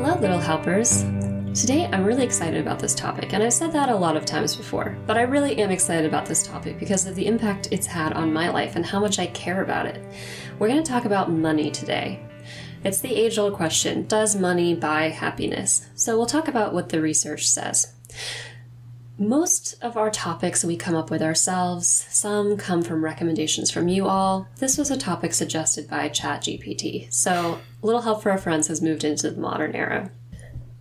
Hello, little helpers. Today, I'm really excited about this topic, and I've said that a lot of times before, but I really am excited about this topic because of the impact it's had on my life and how much I care about it. We're going to talk about money today. It's the age-old question, does money buy happiness? So we'll talk about what the research says. Most of our topics we come up with ourselves. Some come from recommendations from you all. This was a topic suggested by ChatGPT, so a little help for our friends has moved into the modern era.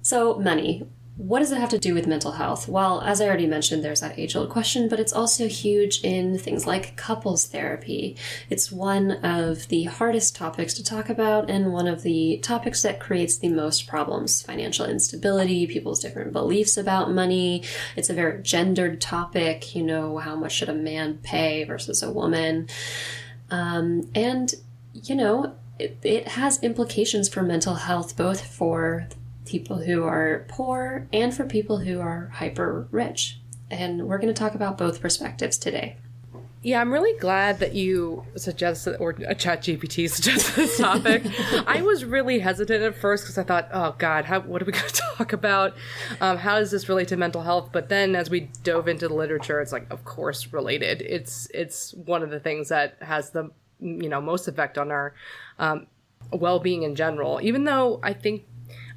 So, money. What does it have to do with mental health? Well, as I already mentioned, there's that age-old question, but it's also huge in things like couples therapy. It's one of the hardest topics to talk about and one of the topics that creates the most problems. Financial instability, people's different beliefs about money. It's a very gendered topic. You know, how much should a man pay versus a woman? It has implications for mental health, both for people who are poor and for people who are hyper rich. And we're going to talk about both perspectives today. Yeah, I'm really glad that you suggested, or ChatGPT suggested this topic. I was really hesitant at first because I thought, oh God, what are we going to talk about? How does this relate to mental health? But then as we dove into the literature, it's like, of course, related. It's one of the things that has the most effect on our well-being in general, even though I think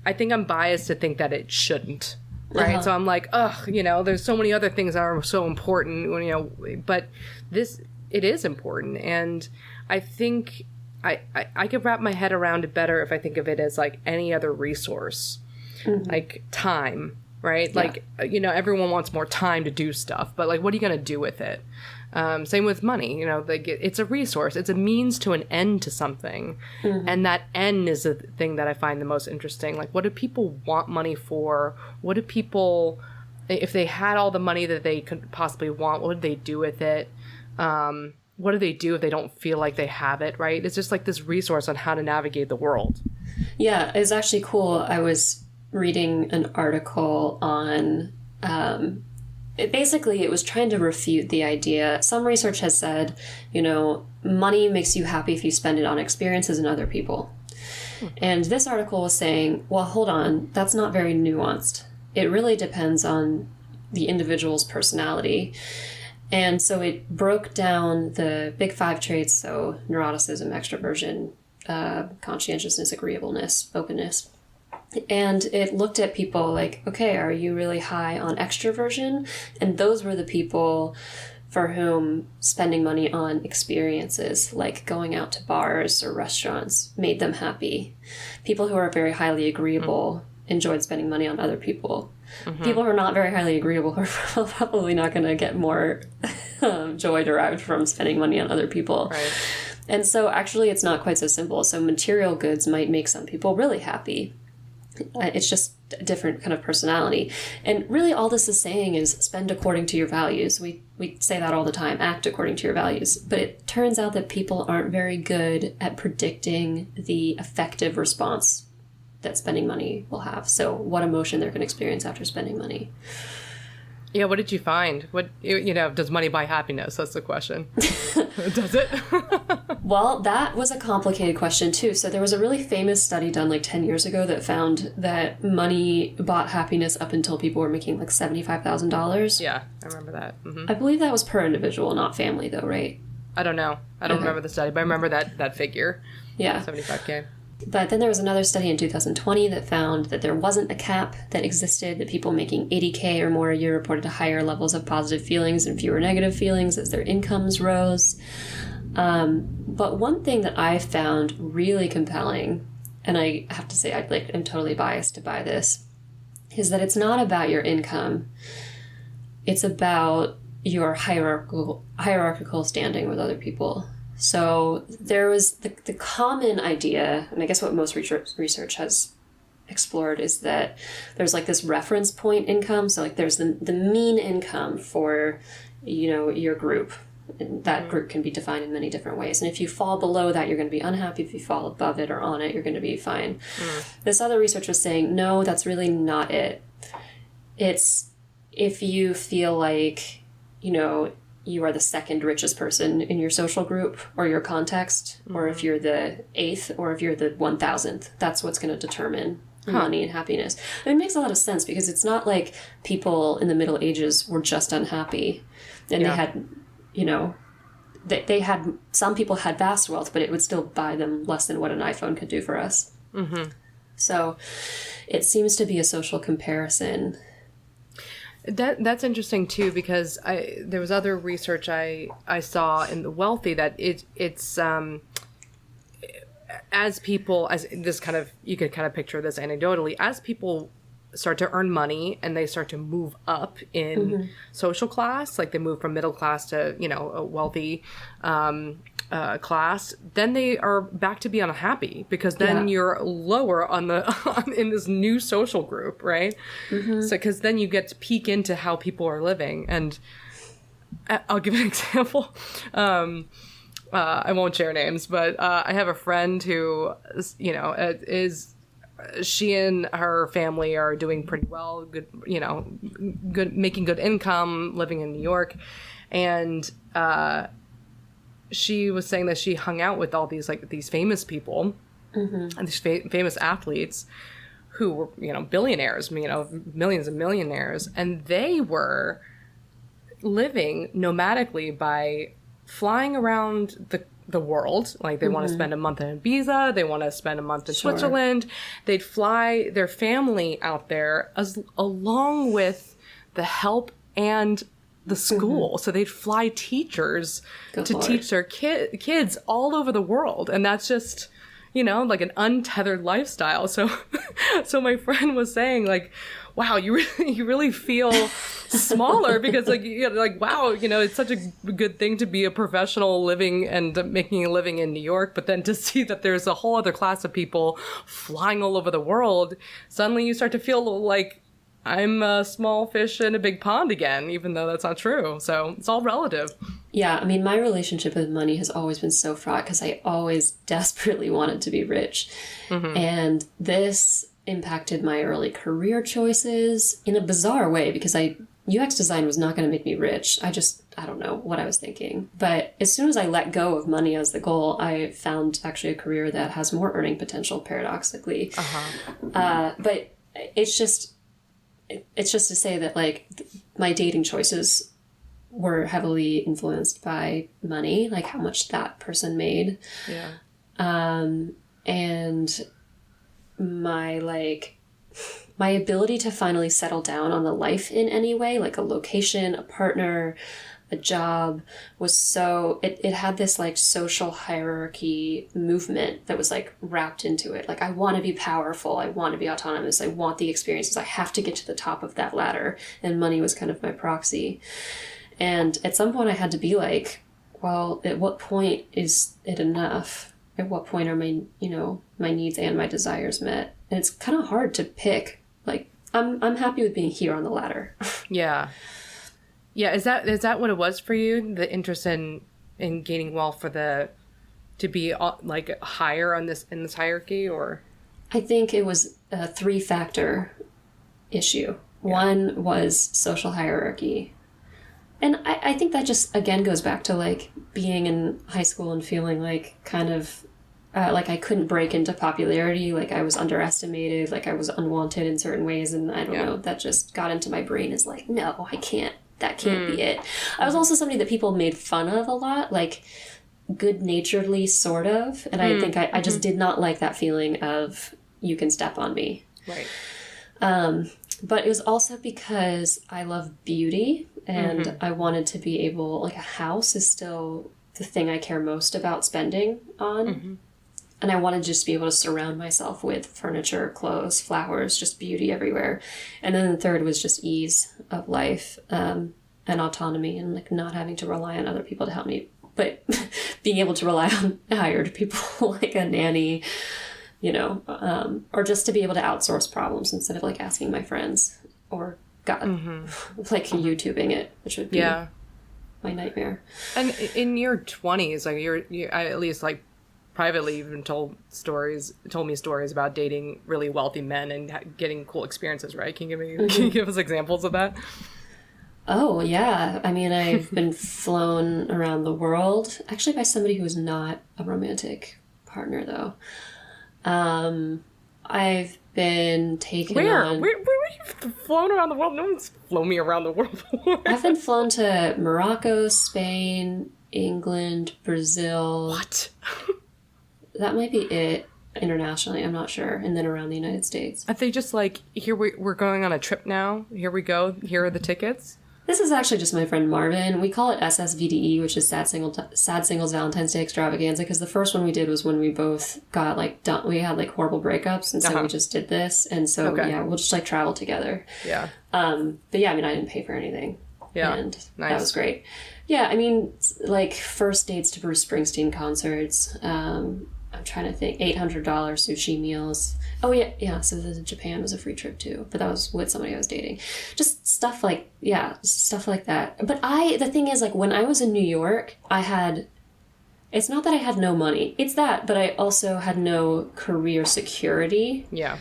I'm biased to think that it shouldn't, right? Uh-huh. So I'm like, there's so many other things that are so important, but it is important. And I think I could wrap my head around it better if I think of it as like any other resource, like time, right? Yeah. Like, everyone wants more time to do stuff, but like, what are you going to do with it? Same with money, it's a resource. It's a means to an end to something. Mm-hmm. And that end is the thing that I find the most interesting. Like, what do people want money for? What do people, if they had all the money that they could possibly want, what would they do with it? What do they do if they don't feel like they have it, right? It's just like this resource on how to navigate the world. Yeah, it's actually cool. I was reading an article on... It was trying to refute the idea. Some research has said, money makes you happy if you spend it on experiences and other people. And this article was saying, well, hold on, that's not very nuanced. It really depends on the individual's personality. And so it broke down the big 5 traits, so neuroticism, extroversion, conscientiousness, agreeableness, openness. And it looked at people like, okay, are you really high on extroversion? And those were the people for whom spending money on experiences, like going out to bars or restaurants, made them happy. People who are very highly agreeable enjoyed spending money on other people. Mm-hmm. People who are not very highly agreeable are probably not going to get more joy derived from spending money on other people. Right. And so actually it's not quite so simple. So material goods might make some people really happy. It's just a different kind of personality. And really all this is saying is spend according to your values. We say that all the time, act according to your values. But it turns out that people aren't very good at predicting the effective response that spending money will have. So what emotion they're going to experience after spending money. Yeah, what did you find? Does money buy happiness? That's the question. Does it? Well, that was a complicated question, too. So there was a really famous study done like 10 years ago that found that money bought happiness up until people were making like $75,000. Yeah, I remember that. Mm-hmm. I believe that was per individual, not family, though, right? I don't know. I don't remember the study, but I remember that figure. Yeah. 75K. But then there was another study in 2020 that found that there wasn't a cap that existed, that people making $80K or more a year reported higher levels of positive feelings and fewer negative feelings as their incomes rose. But one thing that I found really compelling, and I have to say I'm totally biased to buy this, is that it's not about your income. It's about your hierarchical standing with other people. So there was the common idea, and I guess what most research has explored is that there's like this reference point income. So like there's the mean income for, your group. And that group can be defined in many different ways. And if you fall below that, you're going to be unhappy. If you fall above it or on it, you're going to be fine. This other research was saying, no, that's really not it. It's if you feel like, you are the second richest person in your social group or your context, or if you're the 8th or if you're the 1000th, that's what's going to determine money and happiness. And it makes a lot of sense because it's not like people in the Middle Ages were just unhappy and they had, you know, they had, some people had vast wealth, but it would still buy them less than what an iPhone could do for us. Mm-hmm. So it seems to be a social comparison. That's interesting too, because there was other research I saw in the wealthy that it's as people, as this kind of, you could kind of picture this anecdotally, as people start to earn money and they start to move up in social class, like they move from middle class to, you know, a wealthy class, then they are back to be unhappy because then you're lower on the in this new social group, right? So because then you get to peek into how people are living. And I'll give an example. I won't share names, but I have a friend who, you know, she and her family are doing pretty well, good, you know, good, making good income, living in New York. And she was saying that she hung out with all these, like, these famous people and these famous athletes who were, you know, billionaires, you know, millions and millionaires. And they were living nomadically by flying around the world. Like, they want to spend a month in Ibiza, they want to spend a month in Switzerland. They'd fly their family out there along with the help and the school. So they'd fly teachers to teach their kids all over the world. And that's just, you know, like an untethered lifestyle. So my friend was saying, like, wow, you really feel smaller because, like, you know, like, wow, you know, it's such a good thing to be a professional living and making a living in New York, but then to see that there's a whole other class of people flying all over the world, suddenly you start to feel like I'm a small fish in a big pond again, even though that's not true. So it's all relative. Yeah, I mean, my relationship with money has always been so fraught because I always desperately wanted to be rich. And this impacted my early career choices in a bizarre way because UX design was not going to make me rich. I don't know what I was thinking. But as soon as I let go of money as the goal, I found actually a career that has more earning potential, paradoxically. But it's just to say that, like, my dating choices were heavily influenced by money, like how much that person made. Yeah. And my ability to finally settle down on the life in any way, like a location, a partner, a job, was so, it had this, like, social hierarchy movement that was, like, wrapped into it. Like, I want to be powerful. I want to be autonomous. I want the experiences. I have to get to the top of that ladder. And money was kind of my proxy. And at some point I had to be like, well, at what point is it enough? At what point are my needs and my desires met? And it's kind of hard to pick. Like, I'm happy with being here on the ladder. Yeah. Yeah, is that what it was for you? The interest in gaining wealth to be, like, higher in this hierarchy, or? I think it was a 3-factor issue. One was social hierarchy. And I think that just, again, goes back to, like, being in high school and feeling like kind of like I couldn't break into popularity, like I was underestimated, like I was unwanted in certain ways. And I don't know, that just got into my brain as like, no, I can't. That can't be it. I was also somebody that people made fun of a lot, like good-naturedly, sort of. And I think I just did not like that feeling of, you can step on me. Right. But it was also because I love beauty and I wanted to be able, like, a house is still the thing I care most about spending on. And I wanted to just be able to surround myself with furniture, clothes, flowers, just beauty everywhere. And then the third was just ease of life and autonomy and, like, not having to rely on other people to help me. But being able to rely on hired people like a nanny, you know, or just to be able to outsource problems instead of, like, asking my friends or like YouTubing it, which would be my nightmare. And in your 20s, like, I at least, like, privately even told me stories about dating really wealthy men and getting cool experiences, right? Can you give us examples of that? Oh, yeah. I mean, I've been flown around the world, actually by somebody who is not a romantic partner, though. I've been taken Where? on. Where were you flown around the world? No one's flown me around the world before. I've been flown to Morocco, Spain, England, Brazil. What? That might be it internationally. I'm not sure. And then around the United States. Are they just like, here we're going on a trip now? Here we go. Here are the tickets? This is actually just my friend Marvin. We call it SSVDE, which is Sad Singles Valentine's Day Extravaganza, because the first one we did was when we both got, like, done. We had, like, horrible breakups, and so we just did this. And so, yeah, we'll just, like, travel together. Yeah. But, yeah, I mean, I didn't pay for anything. Yeah. And nice. That was great. Yeah, I mean, like, first dates to Bruce Springsteen concerts. I'm trying to think. $800 sushi meals. Oh, yeah. So Japan was a free trip, too. But that was with somebody I was dating. Just stuff like that. But the thing is, like, when I was in New York, it's not that I had no money. It's that, but I also had no career security. Yeah.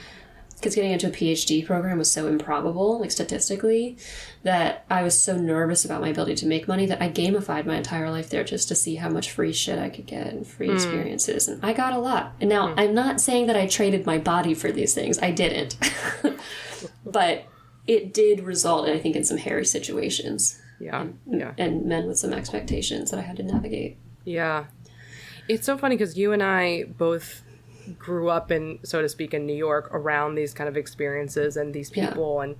Because getting into a PhD program was so improbable, like statistically, that I was so nervous about my ability to make money that I gamified my entire life there just to see how much free shit I could get and free experiences. And I got a lot. And now, I'm not saying that I traded my body for these things. I didn't. But it did result, I think, in some hairy situations. Yeah. And men with some expectations that I had to navigate. Yeah. It's so funny because you and I both grew up in, so to speak, in New York around these kind of experiences and these people, and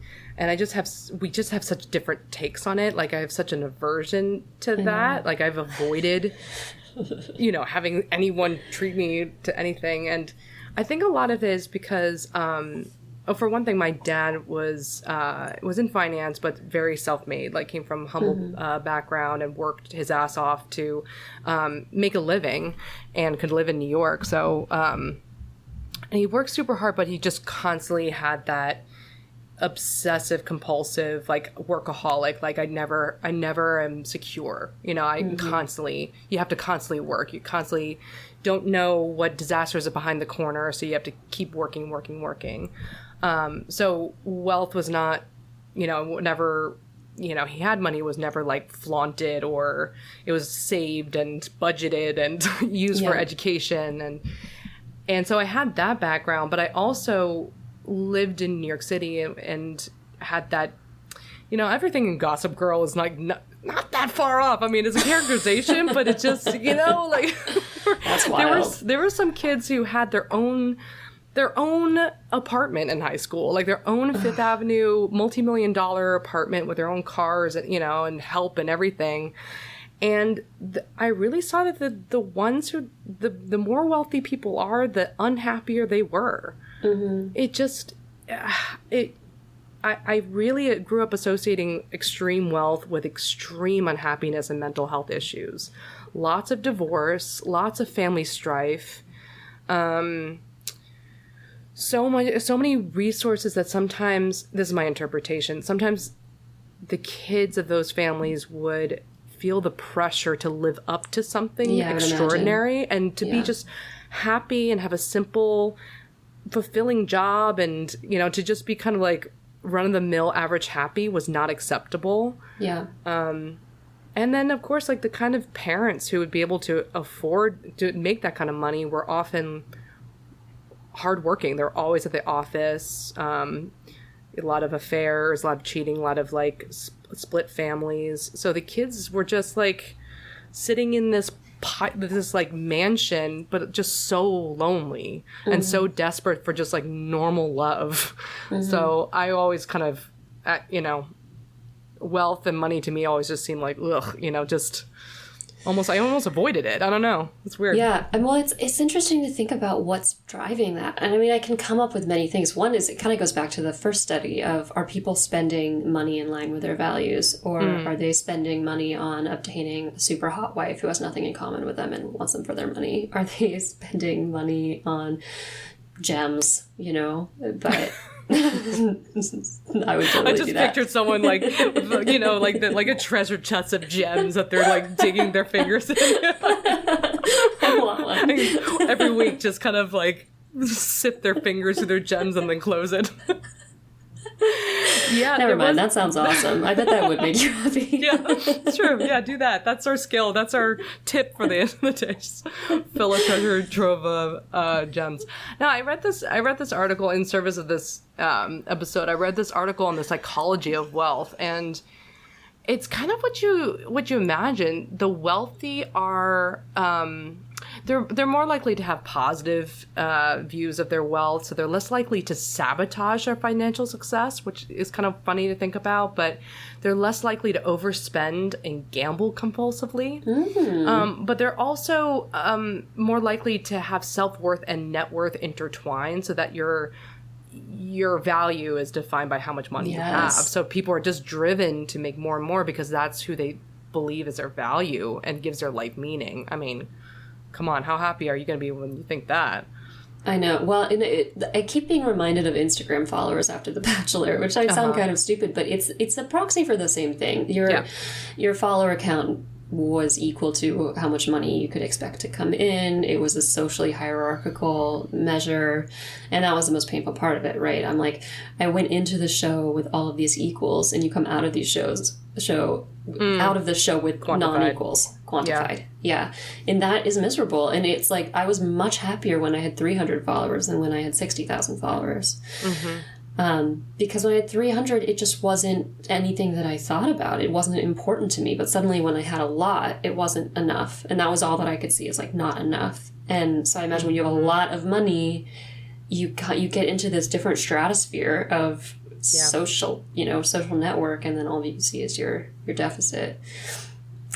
we just have such different takes on it. Like, I have such an aversion to that. Like, I've avoided having anyone treat me to anything, and I think a lot of it is because for one thing, my dad was in finance, but very self-made, like came from humble background and worked his ass off to make a living and could live in New York. So, and he worked super hard, but he just constantly had that obsessive compulsive, like, workaholic. Like, I never am secure. I constantly, you have to constantly work. You constantly don't know what disasters are behind the corner. So you have to keep working. So wealth was not, never, he had money, was never like flaunted, or it was saved and budgeted and used for education. And so I had that background, but I also lived in New York City and had that, everything in Gossip Girl is like not that far off. I mean, it's a characterization, but it's just, like that's wild. There were some kids who had their own apartment in high school, like their own Fifth Avenue multi-million-dollar apartment with their own cars, and and help and everything. And I really saw that the ones who the more wealthy people are, the unhappier they were. It just I really grew up associating extreme wealth with extreme unhappiness and mental health issues. Lots of divorce, lots of family strife. So many resources that sometimes, this is my interpretation, sometimes the kids of those families would feel the pressure to live up to something extraordinary and to be just happy and have a simple, fulfilling job, and to just be kind of like run-of-the-mill average happy was not acceptable. And then, of course, like the kind of parents who would be able to afford to make that kind of money were often hardworking. They're always at the office. A lot of affairs, a lot of cheating, a lot of like split families. So the kids were just like sitting in this like mansion, but just so lonely and so desperate for just like normal love. So I always kind of, wealth and money to me always just seemed like, ugh, just I almost avoided it. I don't know. It's weird. Yeah. And well, it's interesting to think about what's driving that. And I mean, I can come up with many things. One is, it kind of goes back to the first study of, are people spending money in line with their values, or are they spending money on obtaining a super hot wife who has nothing in common with them and wants them for their money? Are they spending money on gems, but I would totally I just pictured someone like, like a treasure chest of gems that they're like digging their fingers in. I want one. Every week, just kind of like sip their fingers through their gems and then close it. Yeah, Never mind. That sounds awesome. I bet that would make you happy. Yeah, it's true. Yeah, do that. That's our skill. That's our tip for the end of the day. Just fill a treasure trove of gems. Now, I read this article in service of this episode. I read this article on the psychology of wealth, and it's kind of what you imagine. The wealthy are they're more likely to have positive views of their wealth, so they're less likely to sabotage their financial success, which is kind of funny to think about, but they're less likely to overspend and gamble compulsively. But they're also more likely to have self-worth and net worth intertwined, so that your value is defined by how much money you have. So people are just driven to make more and more because that's who they believe is their value and gives their life meaning. I mean, come on, how happy are you going to be when you think that? I know. Well, I keep being reminded of Instagram followers after The Bachelor, which I sound kind of stupid, but it's a proxy for the same thing. Your follower count was equal to how much money you could expect to come in. It was a socially hierarchical measure, and that was the most painful part of it, right? I'm like, I went into the show with all of these equals, and you come out of these out of the show with non-equals, quantified. Yeah. And that is miserable. And it's like, I was much happier when I had 300 followers than when I had 60,000 followers. Because when I had 300, it just wasn't anything that I thought about. It wasn't important to me. But suddenly when I had a lot, it wasn't enough. And that was all that I could see, is like, not enough. And so I imagine when you have a lot of money, you get into this different stratosphere of social network, and then all you see is your deficit.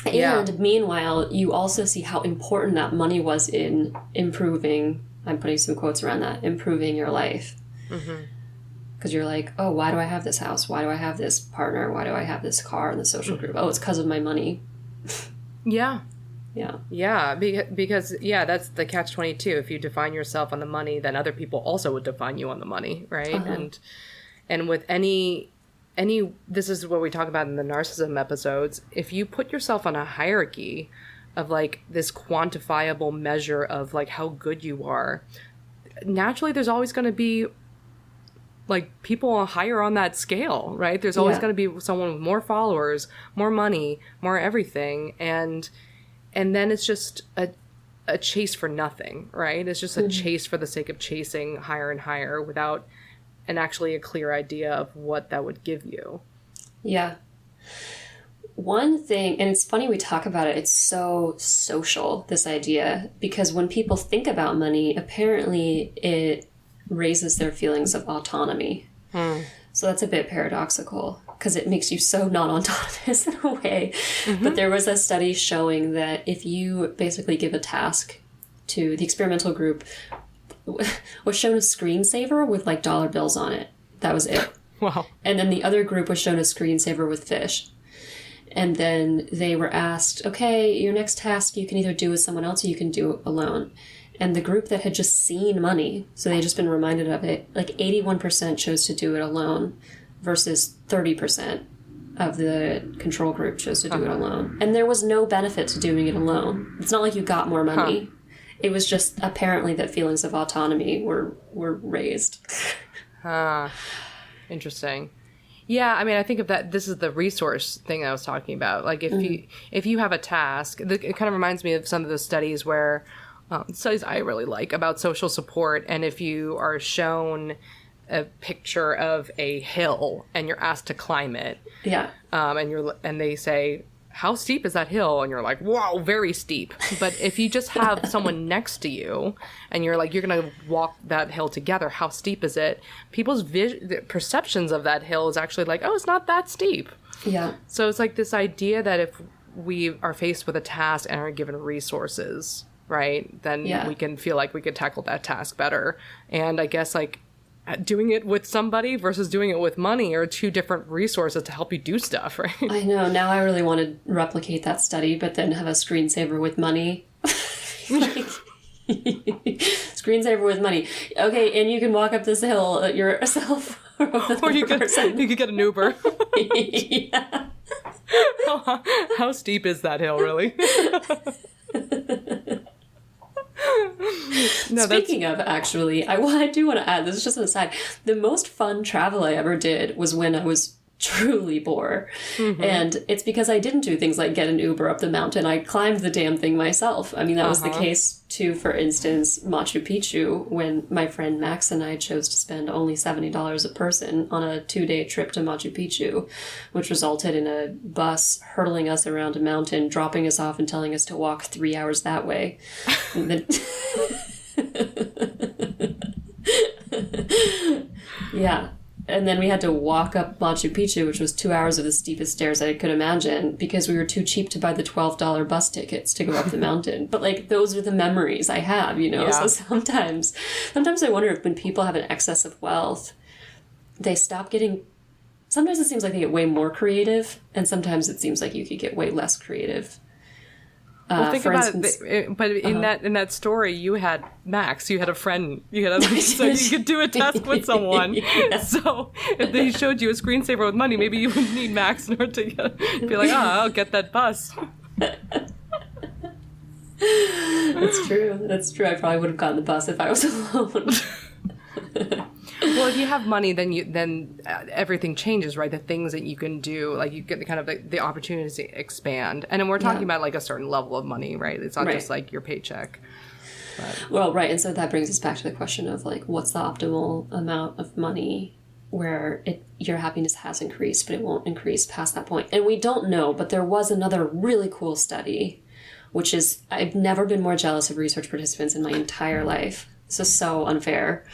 And meanwhile, you also see how important that money was in improving, I'm putting some quotes around that, improving your life. Because you're like, oh, why do I have this house? Why do I have this partner? Why do I have this car in the social group? Oh, it's because of my money. Yeah. Because that's the catch-22. If you define yourself on the money, then other people also would define you on the money, right? And with any, this is what we talk about in the narcissism episodes. If you put yourself on a hierarchy of like this quantifiable measure of like how good you are, naturally there's always going to be like people higher on that scale, right? There's always going to be someone with more followers, more money, more everything. And then it's just a chase for nothing, right? It's just a chase for the sake of chasing higher and higher without actually a clear idea of what that would give you. Yeah. One thing, and it's funny we talk about it, it's so social, this idea, because when people think about money, apparently it raises their feelings of autonomy. So that's a bit paradoxical, because it makes you so non-autonomous in a way. But there was a study showing that if you basically give a task to the experimental group, was shown a screensaver with like dollar bills on it. That was it. Wow. And then the other group was shown a screensaver with fish. And then they were asked, okay, your next task you can either do with someone else or you can do it alone. And the group that had just seen money, so they had just been reminded of it, like 81% chose to do it alone versus 30% of the control group chose to do it alone. And there was no benefit to doing it alone. It's not like you got more money. It was just apparently that feelings of autonomy were raised. Interesting. Yeah, I mean, I think of that. This is the resource thing I was talking about. Like, if you have a task, it kind of reminds me of some of the studies where studies I really like about social support. And if you are shown a picture of a hill and you're asked to climb it, and they say, how steep is that hill? And you're like, wow, very steep. But if you just have someone next to you and you're like, you're going to walk that hill together, how steep is it? People's perceptions of that hill is actually like, oh, it's not that steep. Yeah. So it's like this idea that if we are faced with a task and are given resources, right, then we can feel like we could tackle that task better. And I guess like doing it with somebody versus doing it with money are two different resources to help you do stuff, right? I know. Now I really want to replicate that study, but then have a screensaver with money. Screensaver with money. Okay, and you can walk up this hill yourself. Or you could get an Uber. Yeah. How steep is that hill, really? No, Speaking of, actually, I do want to add, this is just an aside, the most fun travel I ever did was when I was truly poor. And it's because I didn't do things like get an Uber up the mountain. I climbed the damn thing myself. I mean, that was the case too, for instance, Machu Picchu, when my friend Max and I chose to spend only $70 a person on a 2-day trip to Machu Picchu, which resulted in a bus hurtling us around a mountain, dropping us off and telling us to walk 3 hours that way. And then yeah. And then we had to walk up Machu Picchu, which was 2 hours of the steepest stairs I could imagine, because we were too cheap to buy the $12 bus tickets to go up the mountain. But, like, those are the memories I have, you know? Yeah. So sometimes I wonder if when people have an excess of wealth, they stop getting... Sometimes it seems like they get way more creative, and sometimes it seems like you could get way less creative. Well, think about it. But in that story, you had Max. You had a friend. So you could do a task with someone. Yeah. So if they showed you a screensaver with money, maybe you wouldn't need Max in order to be like, I'll get that bus. That's true. I probably would have gotten the bus if I was alone. Well, if you have money, then everything changes, right? The things that you can do, like you get the opportunities to expand. And then we're talking about like a certain level of money, right? It's not just like your paycheck. But. Well, right. And so that brings us back to the question of like, what's the optimal amount of money where your happiness has increased, but it won't increase past that point. And we don't know, but there was another really cool study, which is, I've never been more jealous of research participants in my entire life. This is so unfair.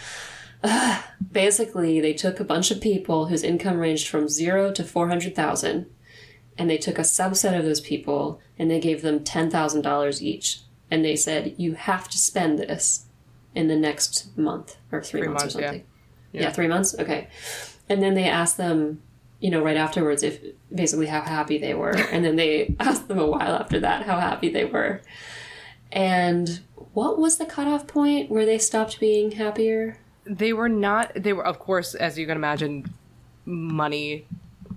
Basically, they took a bunch of people whose income ranged from 0 to 400,000, and they took a subset of those people and they gave them $10,000 each. And they said, you have to spend this in the next month or 3 months or something. Yeah, 3 months? Okay. And then they asked them, right afterwards, if basically how happy they were. And then they asked them a while after that how happy they were. And what was the cutoff point where they stopped being happier? They were, of course, as you can imagine, money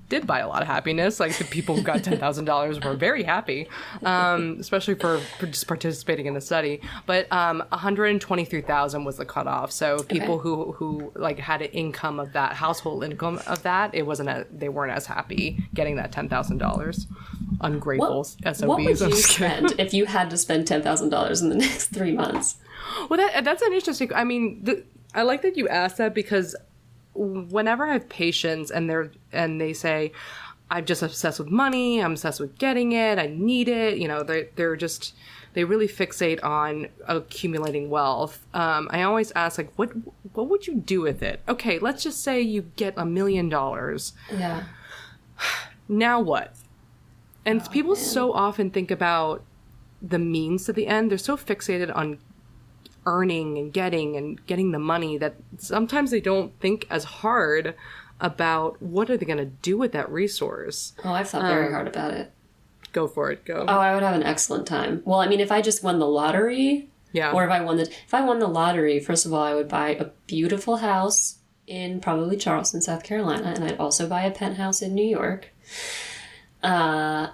did buy a lot of happiness. Like the people who got $10,000 were very happy, especially for just participating in the study. But 123,000 was the cutoff. So people who like had an income of that, household income of that, they weren't as happy getting that $10,000. Ungrateful SOBs. What would you spend if you had to spend $10,000 in the next 3 months? Well, that's an interesting. I mean, I like that you asked that, because whenever I have patients and they say, I'm just obsessed with money, I'm obsessed with getting it, I need it, they really fixate on accumulating wealth. I always ask, like, what would you do with it? Okay, let's just say you get $1 million. Yeah. Now what? And people so often think about the means to the end. They're so fixated on earning and getting the money that sometimes they don't think as hard about what are they going to do with that resource. Oh, I've thought very hard about it. Go for it. Go. Oh, I would have an excellent time. Well, I mean, if I just won the lottery, or if I won the lottery, first of all, I would buy a beautiful house in probably Charleston, South Carolina, and I'd also buy a penthouse in New York.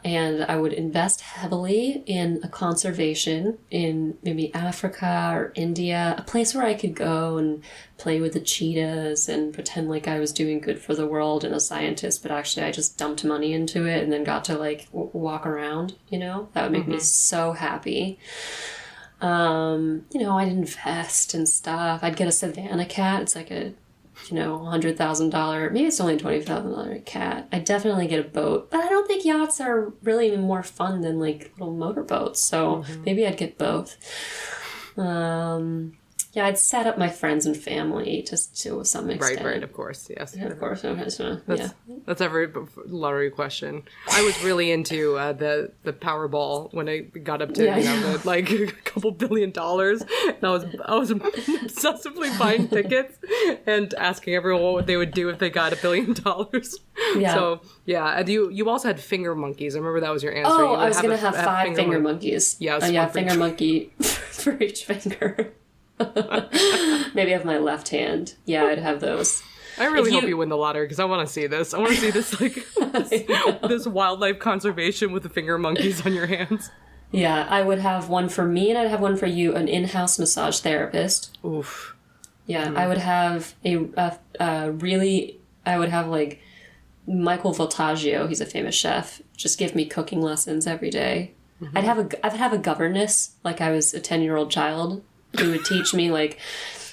And I would invest heavily in a conservation in maybe Africa or India, a place where I could go and play with the cheetahs and pretend like I was doing good for the world and a scientist, but actually I just dumped money into it and then got to like walk around, That would make me so happy. I'd invest and stuff. I'd get a Savannah cat. It's like a $100,000, maybe it's only a $20,000 cat. I definitely get a boat, but I don't think yachts are really more fun than like little motorboats. So maybe I'd get both. I'd set up my friends and family to some extent. Right, of course, yes. Yeah, of course. That's every lottery question. I was really into the Powerball when I got up to like a couple $1 billion, and I was obsessively buying tickets and asking everyone what they would do if they got $1 billion. Yeah. So and you also had finger monkeys. I remember that was your answer. Oh, I was going to have 5 finger monkeys. Yeah, finger monkey for each finger. Maybe I have my left hand. Yeah, I'd have those. I really hope you win the lottery, because I want to see this. I want to see this this wildlife conservation with the finger monkeys on your hands. Yeah, I would have one for me and I'd have one for you, an in-house massage therapist. Oof. Yeah, I would have I would have like Michael Voltaggio, he's a famous chef, just give me cooking lessons every day. I'd have a governess, like I was a 10-year-old child, who would teach me like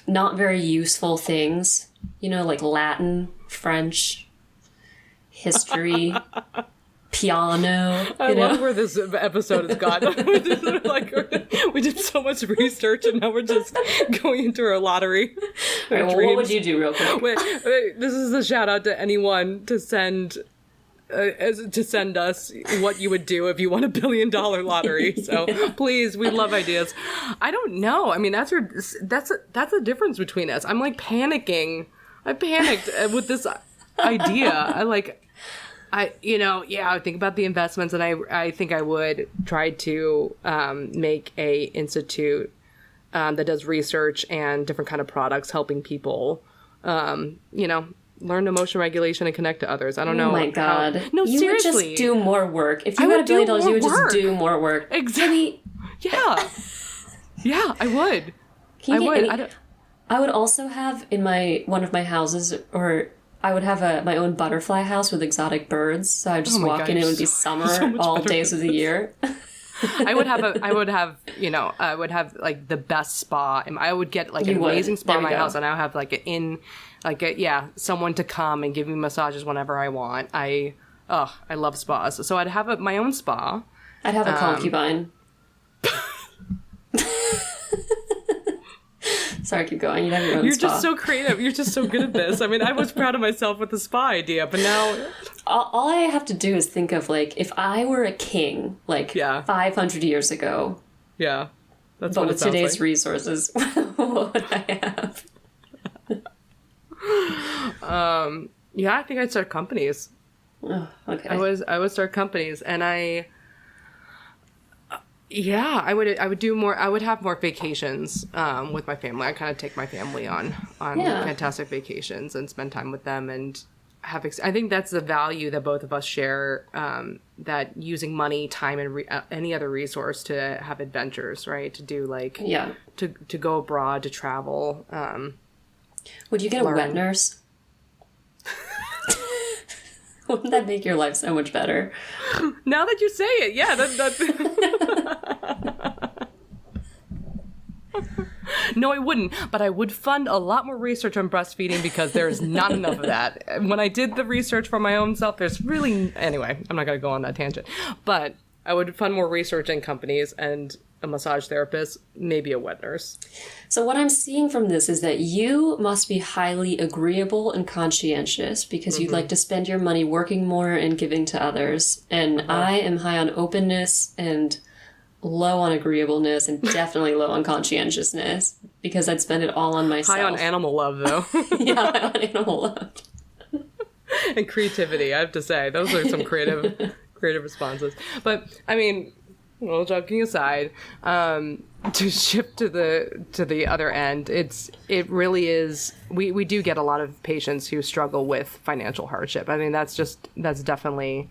not very useful things, you know, like Latin, French, history, piano. I love where this episode has gone. We did so much research and now we're just going into our lottery. Right, well, what would you do real quick? Wait, this is a shout out to anyone to send us what you would do if you won $1 billion lottery. So please, we love ideas. I don't know. I mean, that's the difference between us. I'm like panicking. I panicked with this idea. I think about the investments, and I think I would try to make a institute that does research and different kind of products helping people, learn emotion regulation and connect to others. I don't know. Oh my God. No, you seriously. would just do more work. If you had $1 billion, you would just do more work. Exactly. Yeah. Yeah, I would. I would also have in one of my houses, or I would have my own butterfly house with exotic birds. So I'd just walk in. It would be summer all days of the year. I would have like the best spa. I would get like an amazing spa in my house, and I would have someone to come and give me massages whenever I want. I love spas. So I'd have my own spa. I'd have a concubine. Sorry, keep going. You'd have your own spa. You're just so creative. You're just so good at this. I mean, I was proud of myself with the spa idea, but now... All I have to do is think of, like, if I were a king, 500 years ago. Yeah. That's but what with today's resources, what would I have? I think I'd start companies. Oh, okay. I would start companies, and I would do more. I would have more vacations with my family. I kind of take my family on fantastic vacations and spend time with them and have. I think that's the value that both of us share. That using money, time, and any other resource to have adventures, right? To do to go abroad, to travel. Would you get a wet nurse? Wouldn't that make your life so much better? Now that you say it, yeah. No, I wouldn't. But I would fund a lot more research on breastfeeding because there's not enough of that. When I did the research for my own self, there's really... Anyway, I'm not going to go on that tangent. But I would fund more research in companies and a massage therapist, maybe a wet nurse. So what I'm seeing from this is that you must be highly agreeable and conscientious because you'd like to spend your money working more and giving to others. And I am high on openness and low on agreeableness and definitely low on conscientiousness because I'd spend it all on myself. High on animal love, though. Yeah, high on animal love. And creativity, I have to say. Those are some creative responses. But, I mean... Well, joking aside, to shift to the other end, it really is. We do get a lot of patients who struggle with financial hardship. I mean, that's definitely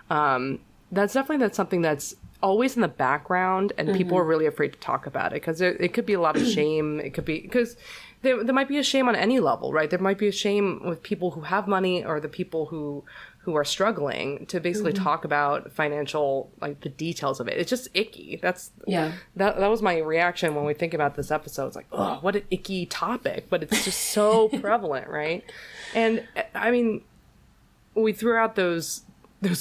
something that's always in the background, and people are really afraid to talk about it because it could be a lot of shame. It could be because there might be a shame on any level, right? There might be a shame with people who have money or the people who are struggling to basically talk about financial, like the details of it. It's just icky. That was my reaction when we think about this episode. It's like, oh, what an icky topic, but it's just so prevalent, right? And I mean, we threw out those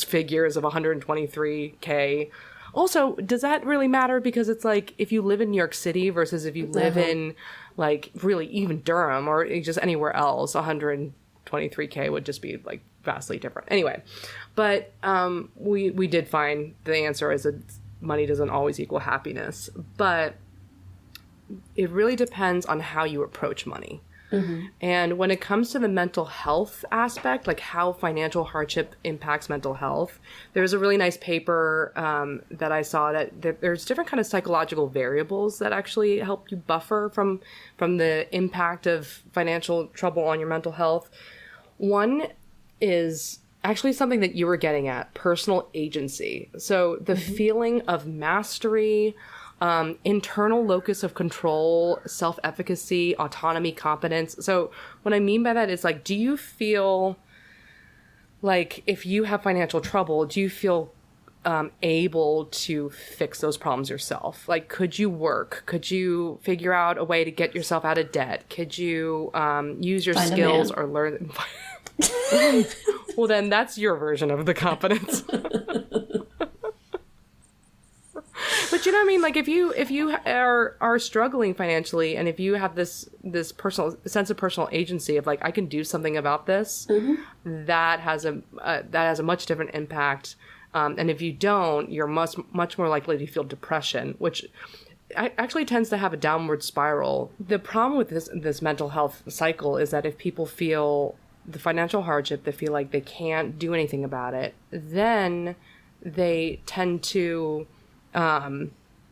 figures of 123K. Also, does that really matter? Because it's like, if you live in New York City versus if you live in like really even Durham or just anywhere else, 123K would just be like vastly different. Anyway, but we did find the answer is that money doesn't always equal happiness, but it really depends on how you approach money. And when it comes to the mental health aspect, like how financial hardship impacts mental health, there's a really nice paper that I saw that there's different kind of psychological variables that actually help you buffer from the impact of financial trouble on your mental health. One is actually something that you were getting at, personal agency. So the feeling of mastery, internal locus of control, self-efficacy, autonomy, competence. So what I mean by that is like, do you feel like if you have financial trouble, do you feel able to fix those problems yourself? Like, could you work? Could you figure out a way to get yourself out of debt? Could you use your skills or learn? Well, then that's your version of the competence. But you know what I mean? Like if you are struggling financially, and if you have this personal sense of personal agency of like, I can do something about this, that has a much different impact. And if you don't, you're much more likely to feel depression, which actually tends to have a downward spiral. The problem with this mental health cycle is that if people feel the financial hardship, they feel like they can't do anything about it, then they tend to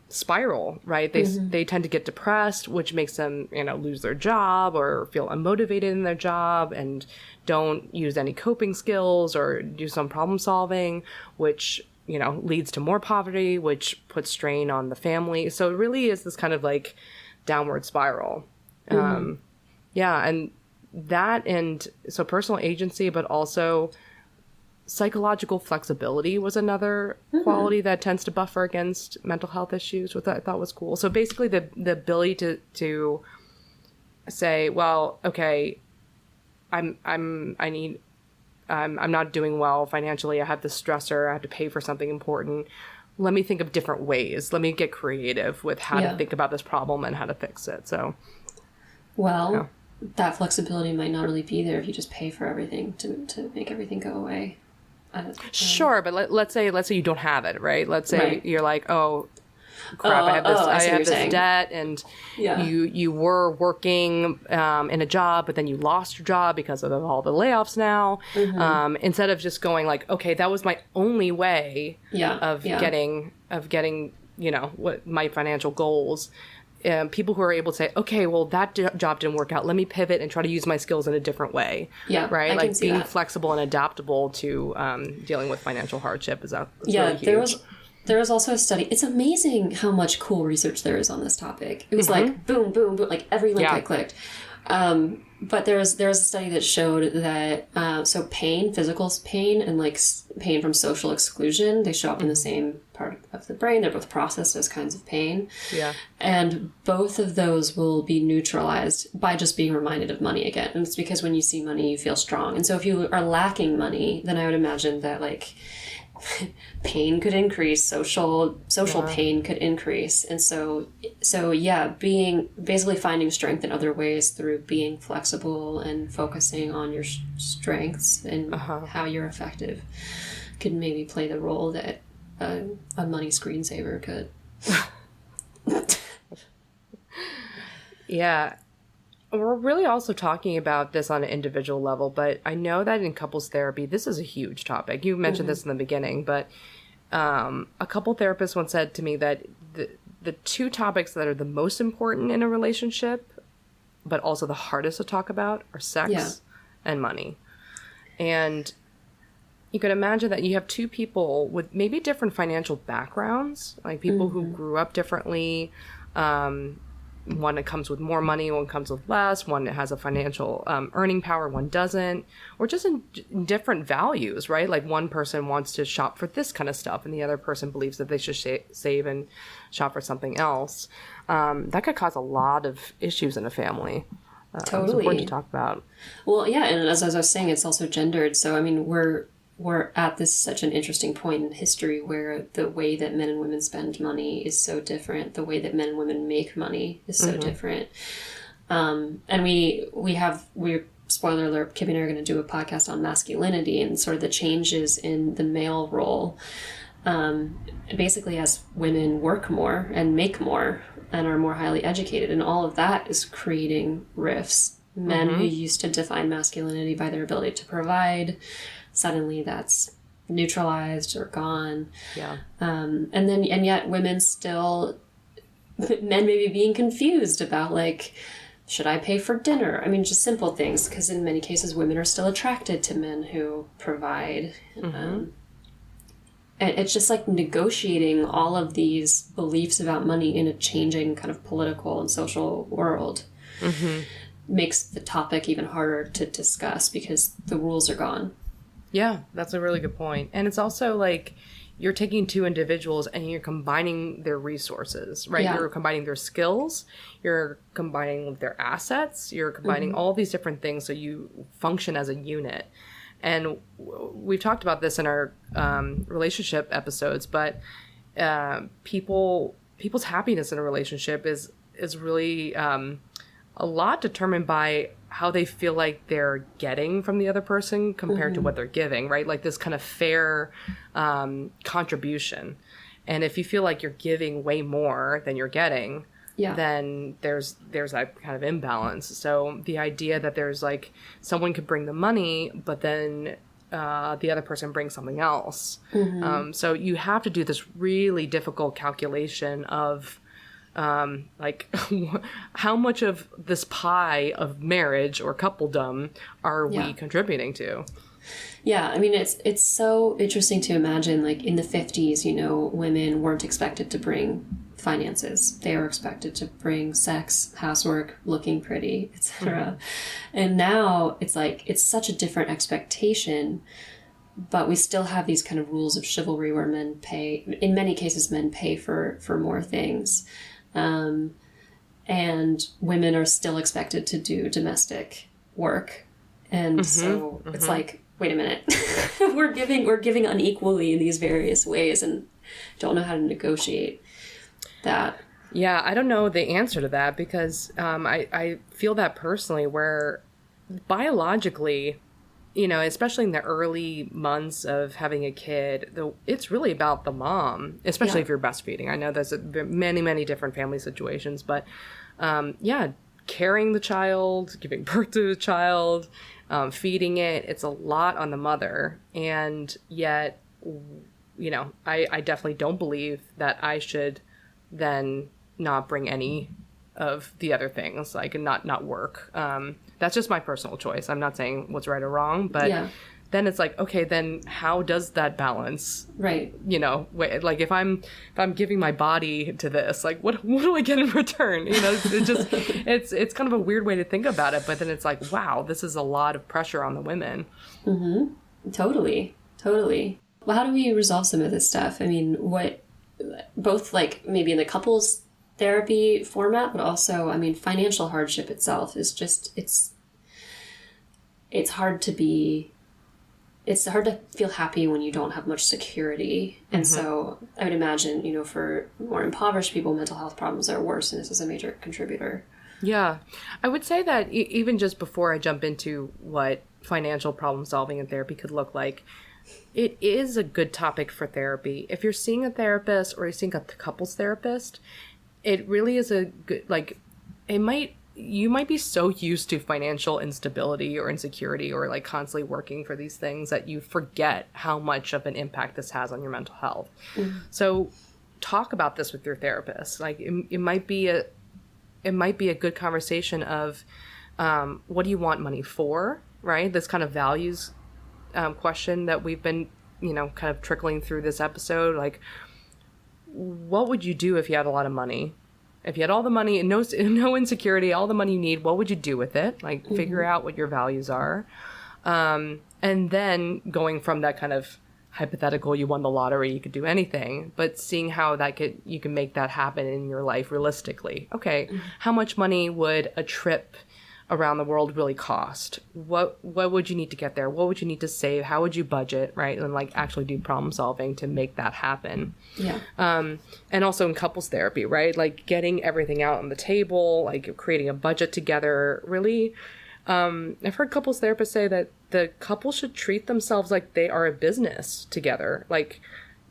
spiral, right? They tend to get depressed, which makes them, lose their job or feel unmotivated in their job and don't use any coping skills or do some problem solving, which, leads to more poverty, which puts strain on the family. So it really is this kind of like downward spiral. And that, and so personal agency, but also psychological flexibility was another quality that tends to buffer against mental health issues, which I thought was cool. So basically the ability to say, well, okay, I'm not doing well financially. I have this stressor. I have to pay for something important. Let me think of different ways. Let me get creative with how to think about this problem and how to fix it. So, that flexibility might not really be there if you just pay for everything to make everything go away. Sure, but let's say you don't have it, right? Let's say you're like, oh, crap, I have this debt, and you were working in a job, but then you lost your job because of all the layoffs now. Instead of just going like, okay, that was my only way of getting what my financial goals. People who are able to say, okay, well, that job didn't work out. Let me pivot and try to use my skills in a different way. Yeah, right. Like being flexible and adaptable to dealing with financial hardship is really huge. There was also a study. It's amazing how much cool research there is on this topic. It was like boom, boom, boom, like every link I clicked. But there was a study that showed that so pain, physical pain, and like pain from social exclusion, they show up in the same part of the brain. They're both processed as kinds of pain. Yeah. And both of those will be neutralized by just being reminded of money again. And it's because when you see money, you feel strong. And so if you are lacking money, then I would imagine that like pain could increase, social pain could increase. And so being basically finding strength in other ways through being flexible and focusing on your strengths and how you're effective could maybe play the role that a money screensaver could. Yeah. We're really also talking about this on an individual level, but I know that in couples therapy, this is a huge topic. You mentioned this in the beginning, but a couple therapists once said to me that the two topics that are the most important in a relationship, but also the hardest to talk about, are sex and money. And you can imagine that you have two people with maybe different financial backgrounds, like people who grew up differently. One that comes with more money, one comes with less, one that has a financial earning power, one doesn't, or just in different values, right? Like one person wants to shop for this kind of stuff and the other person believes that they should save and shop for something else. That could cause a lot of issues in a family. Totally. It's important to talk about. Well, yeah, and as I was saying, it's also gendered. So, I mean, we're at this such an interesting point in history where the way that men and women spend money is so different. The way that men and women make money is so different. And we're spoiler alert, Kippy and I are going to do a podcast on masculinity and sort of the changes in the male role. Basically as women work more and make more and are more highly educated. And all of that is creating rifts. Men who used to define masculinity by their ability to provide, suddenly that's neutralized or gone. Yeah. And yet women still, men maybe being confused about like should I pay for dinner? I mean, just simple things, because in many cases, women are still attracted to men who provide. And it's just like negotiating all of these beliefs about money in a changing kind of political and social world makes the topic even harder to discuss because the rules are gone. Yeah, that's a really good point. And it's also like you're taking two individuals and you're combining their resources, right? Yeah. You're combining their skills, you're combining their assets, you're combining all these different things so you function as a unit. And we've talked about this in our relationship episodes, but people's happiness in a relationship is really a lot determined by how they feel like they're getting from the other person compared to what they're giving, right? Like this kind of fair contribution. And if you feel like you're giving way more than you're getting, then there's that kind of imbalance. So the idea that there's like someone could bring the money, but then the other person brings something else. So you have to do this really difficult calculation of like how much of this pie of marriage or coupledom are we contributing to? Yeah, I mean, it's so interesting to imagine, like, in the 50s, you know, women weren't expected to bring finances. They were expected to bring sex, housework, looking pretty, etc. And now it's like, it's such a different expectation, but we still have these kind of rules of chivalry where men pay, in many cases, men pay for more things. And women are still expected to do domestic work. And so it's like, wait a minute, we're giving unequally in these various ways and don't know how to negotiate that. Yeah, I don't know the answer to that because I feel that personally where biologically, you know, especially in the early months of having a kid, it's really about the mom, especially if you're breastfeeding. I know there's many, many different family situations, but carrying the child, giving birth to the child, feeding it, it's a lot on the mother. And yet, you know, I definitely don't believe that I should then not bring any of the other things, like, and not work. That's just my personal choice. I'm not saying what's right or wrong, but then it's like, okay, then how does that balance? Right. You know, like if I'm giving my body to this, like what do I get in return? You know, it's kind of a weird way to think about it, but then it's like, wow, this is a lot of pressure on the women. Totally. Well, how do we resolve some of this stuff? I mean, both like maybe in the couples therapy format, but also, I mean, financial hardship itself is just, it's hard to feel happy when you don't have much security. And so I would imagine, you know, for more impoverished people, mental health problems are worse, and this is a major contributor. Yeah. I would say that even just before I jump into what financial problem solving in therapy could look like, it is a good topic for therapy. If you're seeing a therapist or you're seeing a couples therapist, it really is a good, like, you might be so used to financial instability or insecurity or like constantly working for these things that you forget how much of an impact this has on your mental health. So talk about this with your therapist. Like it might be a good conversation of, what do you want money for? Right. This kind of values, question that we've been, you know, kind of trickling through this episode. Like, what would you do if you had a lot of money? If you had all the money and no insecurity, all the money you need, what would you do with it? Like, figure out what your values are. And then going from that kind of hypothetical, you won the lottery, you could do anything, but seeing how you can make that happen in your life realistically. Okay, how much money would a trip around the world really cost? What would you need to get there? What would you need to save? How would you budget, right? And like actually do problem solving to make that happen. Yeah. And also in couples therapy, right? Like getting everything out on the table, like creating a budget together. Really, I've heard couples therapists say that the couple should treat themselves like they are a business together. Like,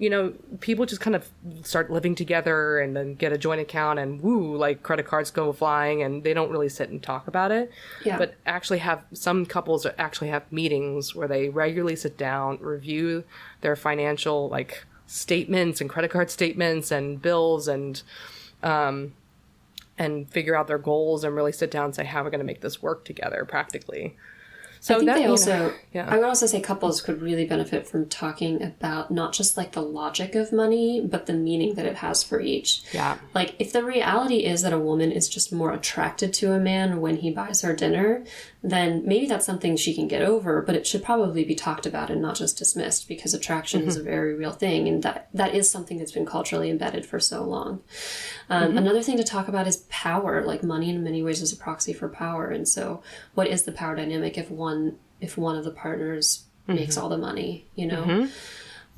you know, people just kind of start living together and then get a joint account and like credit cards go flying and they don't really sit and talk about it. Yeah. But actually some couples actually have meetings where they regularly sit down, review their financial like statements and credit card statements and bills and and figure out their goals and really sit down and say, how are we going to make this work together practically? So I think that, they also, yeah. I would also say couples could really benefit from talking about not just like the logic of money, but the meaning that it has for each. Yeah. Like if the reality is that a woman is just more attracted to a man when he buys her dinner, then maybe that's something she can get over, but it should probably be talked about and not just dismissed, because attraction is a very real thing. And that is something that's been culturally embedded for so long. Another thing to talk about is power. Like money in many ways is a proxy for power. And so what is the power dynamic if one of the partners makes all the money, you know?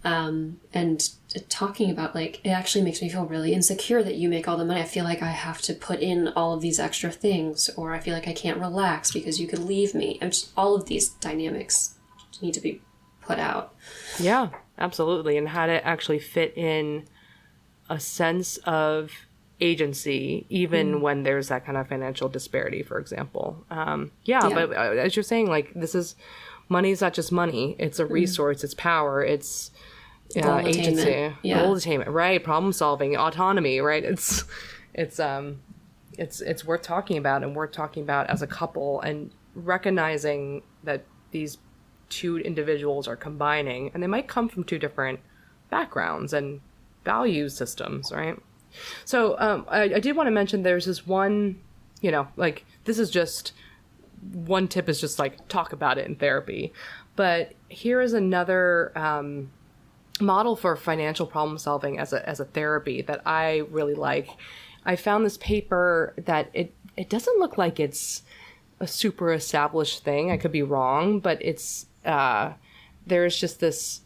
And talking about like, it actually makes me feel really insecure that you make all the money. I feel like I have to put in all of these extra things, or I feel like I can't relax because you could leave me. And just all of these dynamics need to be put out. Yeah, absolutely. And how to actually fit in a sense of agency, even when there's that kind of financial disparity, for example. But as you're saying, like, money is not just money. It's a resource, it's power, it's Goal agency, attainment. goal attainment, right? Problem solving, autonomy, right? It's worth talking about, and worth talking about as a couple, and recognizing that these two individuals are combining, and they might come from two different backgrounds and value systems, right? So I did want to mention there's this one, like, this is just one tip, is just like talk about it in therapy. But here is another model for financial problem solving as a therapy that I really like. I found this paper that it doesn't look like it's a super established thing. I could be wrong, but it's there's just this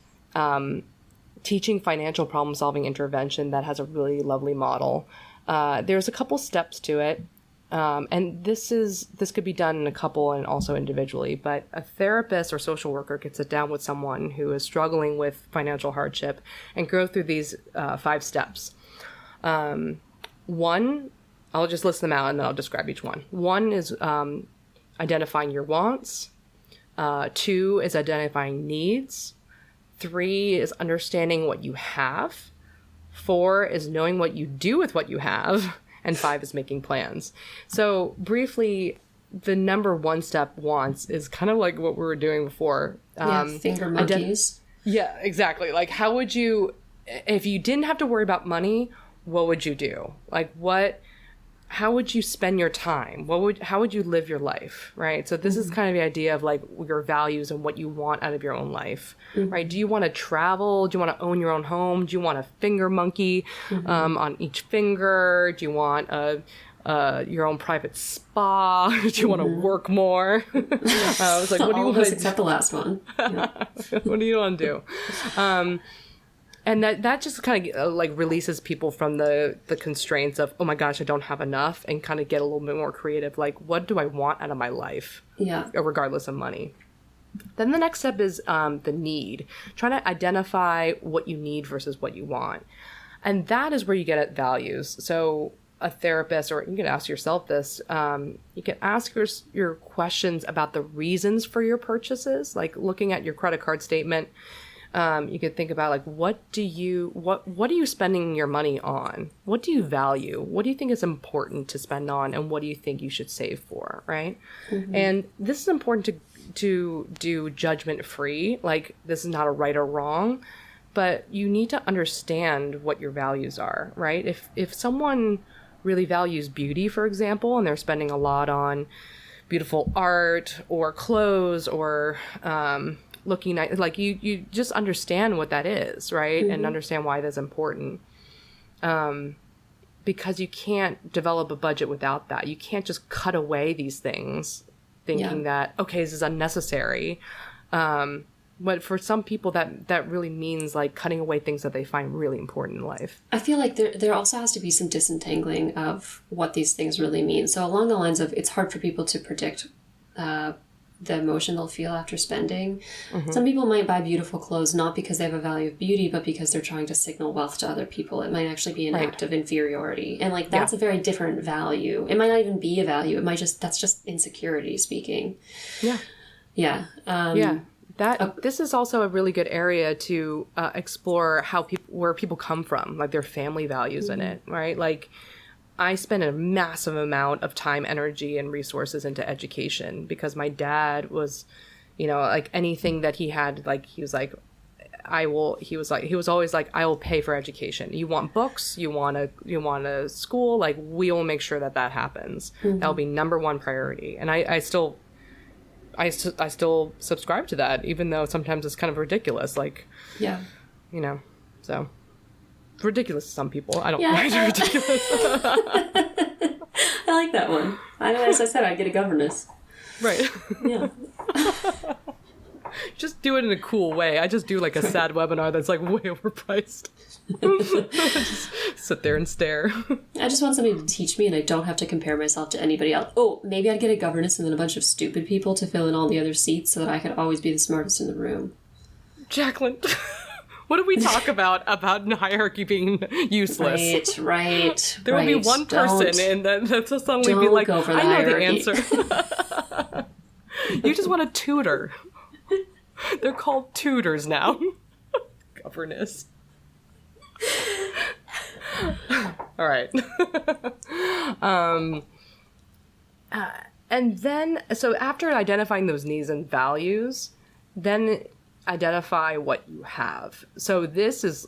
teaching financial problem solving intervention that has a really lovely model. There's a couple steps to it. And this could be done in a couple and also individually, but a therapist or social worker could sit down with someone who is struggling with financial hardship and go through these 5 steps. One, I'll just list them out and then I'll describe each one. 1 is identifying your wants. 2 is identifying needs. 3 is understanding what you have. 4 is knowing what you do with what you have. And 5 is making plans. So briefly, the number 1 step, wants, is kind of like what we were doing before. Finger monkeys. Yeah, exactly. Like, how would you, if you didn't have to worry about money, what would you do? Like, how would you spend your time? How would you live your life, right? So this is kind of the idea of like your values and what you want out of your own life, right? Do you want to travel? Do you want to own your own home? Do you want a finger monkey on each finger? Do you want your own private spa? Do you want to work more? I was like, what do you want to do? Except the last one. Yeah. What do you want to do? And that just kind of like releases people from the constraints of, oh my gosh, I don't have enough, and kind of get a little bit more creative. Like, what do I want out of my life? Yeah. Regardless of money. Then the next step is the need. Trying to identify what you need versus what you want. And that is where you get at values. So a therapist, or you can ask yourself this, you can ask your questions about the reasons for your purchases, like looking at your credit card statement. You could think about like, what are you spending your money on? What do you value? What do you think is important to spend on? And what do you think you should save for? Right. And this is important to do judgment free. Like, this is not a right or wrong, but you need to understand what your values are, right? If someone really values beauty, for example, and they're spending a lot on beautiful art or clothes or, looking at, like, you just understand what that is, right? And understand why that's important. Because you can't develop a budget without that. You can't just cut away these things thinking that, okay, this is unnecessary. But for some people that really means like cutting away things that they find really important in life. I feel like there also has to be some disentangling of what these things really mean. So along the lines of, it's hard for people to predict the emotion they'll feel after spending. Some people might buy beautiful clothes not because they have a value of beauty, but because they're trying to signal wealth to other people. It might actually be an act of inferiority. And like, that's a very different value. It might not even be a value. It might that's just insecurity speaking. This is also a really good area to explore where people come from, like their family values in it, right? Like, I spent a massive amount of time, energy, and resources into education because my dad was, you know, like anything that he had, like he was always like, I will pay for education. You want books, you want a school, like we will make sure that happens. That'll be number one priority. And I still subscribe to that, even though sometimes it's kind of ridiculous. Like, yeah, you know, so ridiculous to some people. I don't find it ridiculous. I like that one. As I said, I get a governess. Right. Yeah. Just do it in a cool way. I just do like a sad webinar that's like way overpriced. Just sit there and stare. I just want somebody to teach me and I don't have to compare myself to anybody else. Oh, maybe I'd get a governess and then a bunch of stupid people to fill in all the other seats so that I could always be the smartest in the room. Jacqueline, what did we talk about hierarchy being useless? Right. There will be one person and then they'll suddenly be like, I know the answer. You just want a tutor. They're called tutors now. Governess. All right. And then, so after identifying those needs and values, then identify what you have. So this is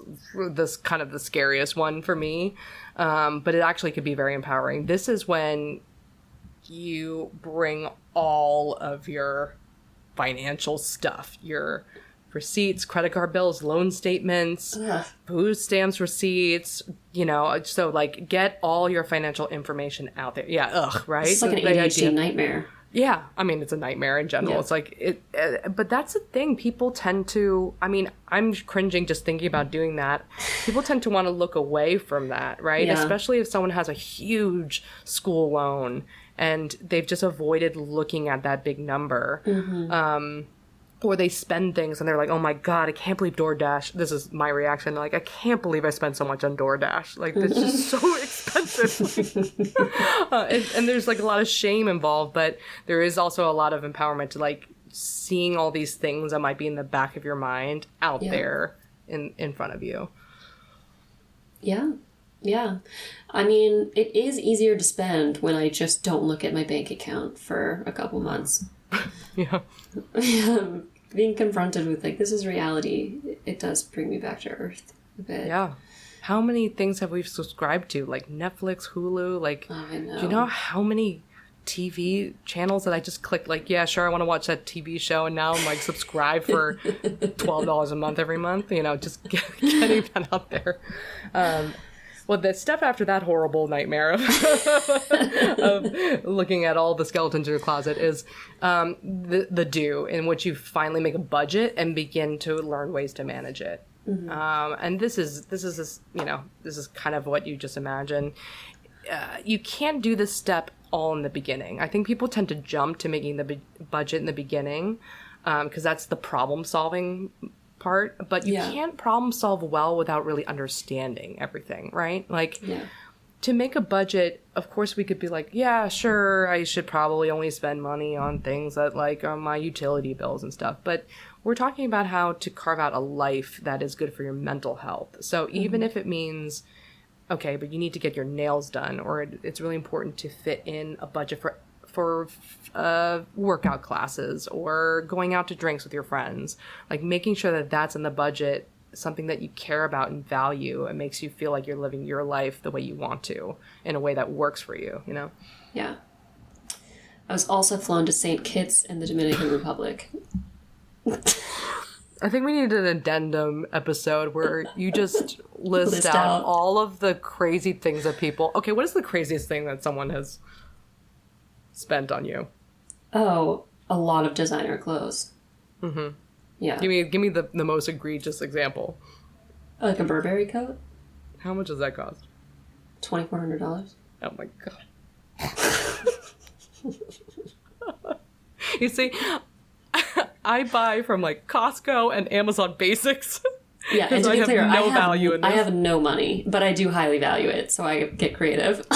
kind of the scariest one for me, but it actually could be very empowering. This is when you bring all of your financial stuff, your receipts, credit card bills, loan statements, food stamps, receipts, you know, so like get all your financial information out there. Yeah, right? It's like an ADHD nightmare. Yeah, I mean, it's a nightmare in general. Yeah. It's like, but that's the thing. People tend to, I mean, I'm cringing just thinking about doing that. People tend to want to look away from that, right? Yeah. Especially if someone has a huge school loan and they've just avoided looking at that big number. Mm-hmm. Or they spend things and they're like, oh my God, I can't believe DoorDash. This is my reaction. Like, I can't believe I spent so much on DoorDash. Like, it's just so expensive. And there's like a lot of shame involved, but there is also a lot of empowerment to like seeing all these things that might be in the back of your mind out there in front of you. Yeah. Yeah. I mean, it is easier to spend when I just don't look at my bank account for a couple months. Yeah. Being confronted with like, this is reality, it does bring me back to earth a bit. Yeah. How many things have we subscribed to? Like Netflix, Hulu, like, I know. Do you know how many TV channels that I just clicked like, yeah, sure, I want to watch that TV show, and now I'm like subscribed for $12 a month every month, you know, just getting that out there. Well, the step after that horrible nightmare of looking at all the skeletons in your closet is the do, in which you finally make a budget and begin to learn ways to manage it. Mm-hmm. And this is you know, this is kind of what you just imagine. You can't do this step all in the beginning. I think people tend to jump to making the budget in the beginning because that's the problem solving part, but you can't problem solve well without really understanding everything, right? Like, to make a budget, of course we could be like, yeah, sure, I should probably only spend money on things that like on my utility bills and stuff, but we're talking about how to carve out a life that is good for your mental health. So even if it means, okay, but you need to get your nails done, or it's really important to fit in a budget for workout classes or going out to drinks with your friends, like making sure that that's in the budget, something that you care about and value, and makes you feel like you're living your life the way you want to, in a way that works for you, you know? Yeah. I was also flown to St. Kitts in the Dominican Republic. I think we need an addendum episode where you just list out all of the crazy things that people... Okay, what is the craziest thing that someone has spent on you? Oh, a lot of designer clothes. Mm-hmm. Yeah. Give me the most egregious example. Like a Burberry coat? How much does that cost? $2,400. Oh my God. You see, I buy from like Costco and Amazon Basics. Yeah, and to be clear, I have no money, but I do highly value it, so I get creative.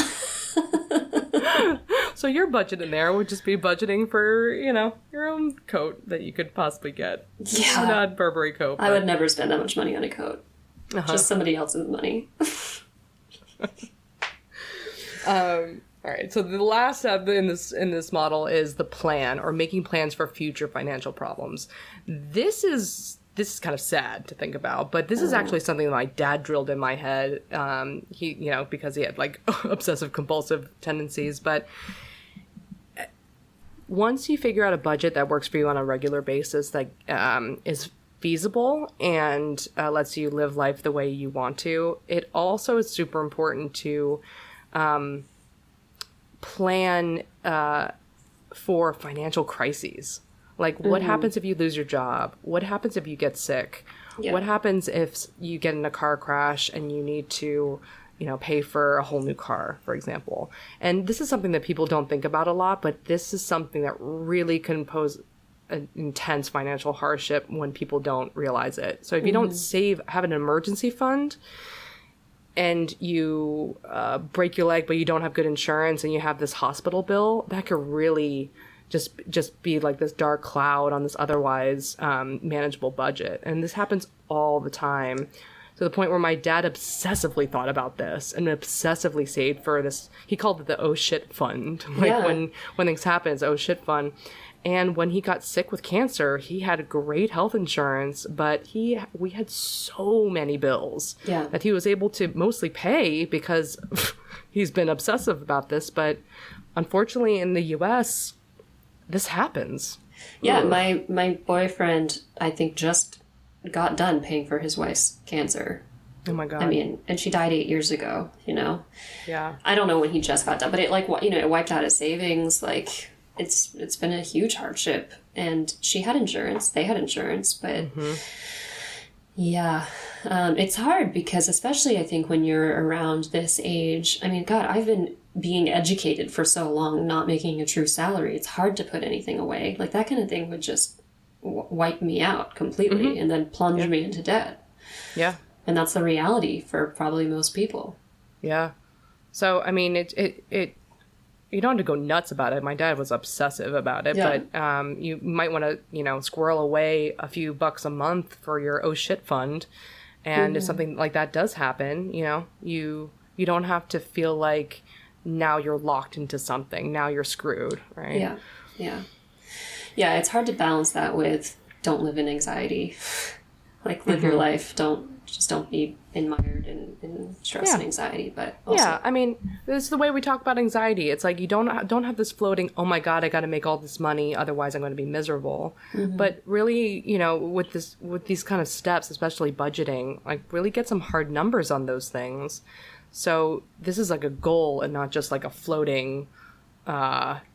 So your budget in there would just be budgeting for, you know, your own coat that you could possibly get. Yeah. Not Burberry coat. But... I would never spend that much money on a coat. Just somebody else's money. All right. So the last step in this model is the plan, or making plans for future financial problems. This is kind of sad to think about, but this is actually something that my dad drilled in my head. He, because he had like obsessive compulsive tendencies, but once you figure out a budget that works for you on a regular basis, that is feasible and lets you live life the way you want to, it also is super important to plan for financial crises. Like, what happens if you lose your job? What happens if you get sick? Yeah. What happens if you get in a car crash and you need to, pay for a whole new car, for example? And this is something that people don't think about a lot, but this is something that really can pose an intense financial hardship when people don't realize it. So if you don't have an emergency fund, and you break your leg, but you don't have good insurance, and you have this hospital bill, that could really just be like this dark cloud on this otherwise manageable budget. And this happens all the time, to the point where my dad obsessively thought about this and obsessively saved for this. He called it the oh shit fund. When things happen, it's oh shit fund. And when he got sick with cancer, he had great health insurance, but we had so many bills that he was able to mostly pay because he's been obsessive about this. But unfortunately, in the U.S., this happens. Yeah, my boyfriend, I think, just got done paying for his wife's cancer. Oh my God. I mean, and she died 8 years ago, Yeah. I don't know when he just got done, but it it wiped out his savings, like... It's been a huge hardship, and she had insurance. They had insurance, but it's hard because, especially I think when you're around this age, I mean, God, I've been being educated for so long, not making a true salary. It's hard to put anything away. Like that kind of thing would just wipe me out completely and then plunge me into debt. Yeah. And that's the reality for probably most people. Yeah. So, I mean, it you don't have to go nuts about it. My dad was obsessive about it, but you might want to, squirrel away a few bucks a month for your oh shit fund. And if something like that does happen, you don't have to feel like now you're locked into something. Now you're screwed, right? Yeah. Yeah. Yeah, it's hard to balance that with don't live in anxiety. Like live your life. Don't be mired in stress and anxiety, but also... Yeah, I mean, this is the way we talk about anxiety. It's like you don't have this floating, oh my God, I got to make all this money, otherwise I'm going to be miserable. But really, with these kind of steps, especially budgeting, like really get some hard numbers on those things. So this is like a goal and not just like a floating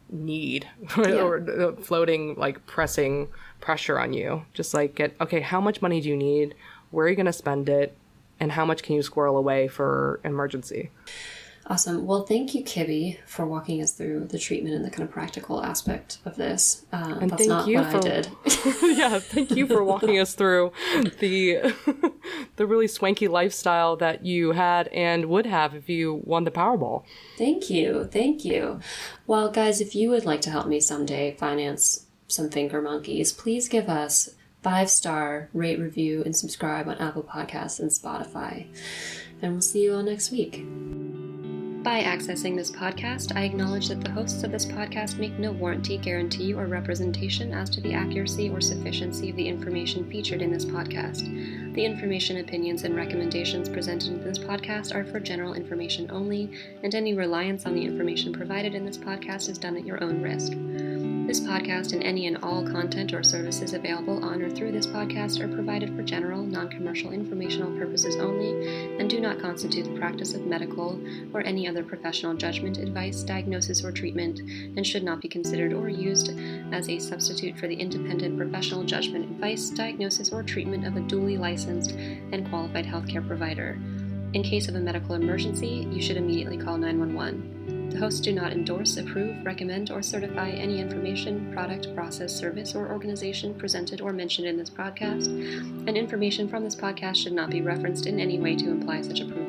need or floating like pressing pressure on you. Just like okay, how much money do you need? Where are you going to spend it? And how much can you squirrel away for emergency? Awesome. Well, thank you, Kibby, for walking us through the treatment and the kind of practical aspect of this. And that's not what I did. Yeah, thank you for walking us through the really swanky lifestyle that you had and would have if you won the Powerball. Thank you. Thank you. Well, guys, if you would like to help me someday finance some finger monkeys, please give us 5-star rate, review, and subscribe on Apple Podcasts and Spotify. And we'll see you all next week. By accessing this podcast, I acknowledge that the hosts of this podcast make no warranty, guarantee, or representation as to the accuracy or sufficiency of the information featured in this podcast. The information, opinions, and recommendations presented in this podcast are for general information only, and any reliance on the information provided in this podcast is done at your own risk. This podcast and any and all content or services available on or through this podcast are provided for general, non-commercial informational purposes only and do not constitute the practice of medical or any other professional judgment, advice, diagnosis, or treatment, and should not be considered or used as a substitute for the independent professional judgment, advice, diagnosis, or treatment of a duly licensed and qualified healthcare provider. In case of a medical emergency, you should immediately call 911. The hosts do not endorse, approve, recommend, or certify any information, product, process, service, or organization presented or mentioned in this podcast, and information from this podcast should not be referenced in any way to imply such approval.